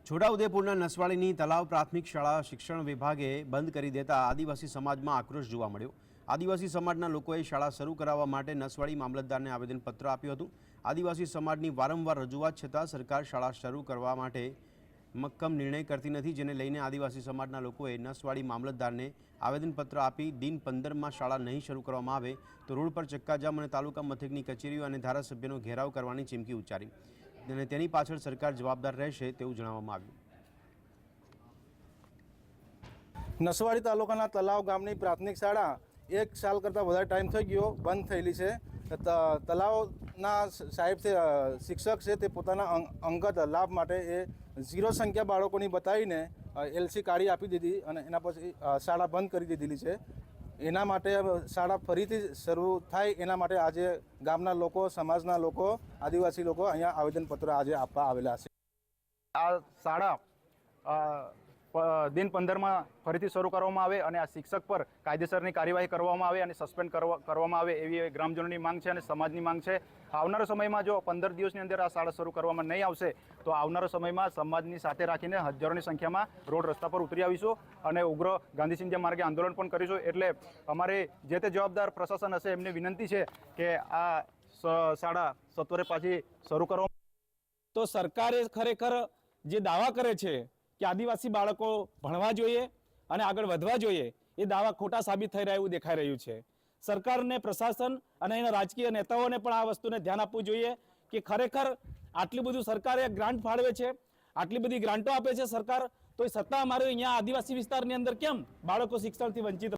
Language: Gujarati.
છોટાઉદેપુરના નસવાડીની તલાવ પ્રાથમિક શાળા શિક્ષણ વિભાગે બંધ કરી દેતા આદિવાસી સમાજમાં આક્રોશ જોવા મળ્યો। આદિવાસી સમાજના લોકોએ શાળા શરૂ કરાવવા માટે નસવાડી મામલતદારને આવેદનપત્ર આપ્યું હતું। આદિવાસી સમાજની વારંવાર રજૂઆત છતાં સરકાર શાળા શરૂ કરવા માટે મક્કમ નિર્ણય કરતી નથી, જેને લઈને આદિવાસી સમાજના લોકોએ નસવાડી મામલતદારને આવેદનપત્ર આપી દિન 15માં શાળા નહીં શરૂ કરવામાં આવે તો રોડ પર ચક્કાજામ અને તાલુકા મથકની કચેરીઓ અને ધારાસભ્યનો ઘેરાવ કરવાની ચીમકી ઉચ્ચારી અને તેની પાછળ સરકાર જવાબદાર રહેશે તેવું જણાવવામાં આવ્યું। નસવાડી તાલુકાના તલાવ ગામની પ્રાથમિક શાળા 1 સાલ કરતાં વધારે ટાઈમ થઈ ગયો બંધ થયેલી છે। તલાવના સાહેબ છે, શિક્ષક છે, તે પોતાના અંગત લાભ માટે એ 0 સંખ્યા બાળકોની બતાવીને LC કાઢી આપી દીધી અને એના પછી શાળા બંધ કરી દીધેલી છે। એના માટે શાળા ફરીથી શરૂ થાય એના માટે આજે ગામના લોકો, સમાજના લોકો, આદિવાસી લોકો અહીંયા આવેદનપત્ર આજે આપવા આવેલા છે। આ શાળા દિન 15માં ફરીથી શરૂ કરવામાં આવે અને આ શિક્ષક પર કાયદેસરની કાર્યવાહી કરવામાં આવે અને સસ્પેન્ડ કરવામાં આવે એવી ગ્રામજનોની માંગ છે અને સમાજની માંગ છે। આવનારા સમયમાં જો 15 દિવસની અંદર આ શાળા શરૂ કરવામાં નહીં આવશે તો આવનારા સમયમાં સમાજની સાથે રાખીને હજારોની સંખ્યામાં રોડ રસ્તા પર ઉતરી આવીશું અને ઉગ્ર ગાંધી સિંધિયા માર્ગે આંદોલન પણ કરીશું। એટલે અમારે જે તે જવાબદાર પ્રશાસન હશે એમને વિનંતી છે કે આ શાળા સત્વરે પાછી શરૂ કરવા। તો સરકારે ખરેખર જે દાવા કરે છે કે આદિવાસી બાળકો ભણવા જોઈએ અને આગળ વધવા જોઈએ, એ દાવા ખોટા સાબિત થઈ રહ્યા એવું દેખાઈ રહ્યું છે। સરકારને, પ્રશાસન અને એના રાજકીય નેતાઓને પણ આ વસ્તુને ધ્યાન આપવું જોઈએ કે ખરેખર આટલું બધું સરકારે ગ્રાન્ટ ફાળવે છે, આટલી બધી ગ્રાન્ટો આપે છે સરકાર, તો એ છતાં અમારે અહીંયા આદિવાસી વિસ્તારની અંદર કેમ બાળકો શિક્ષણથી વંચિત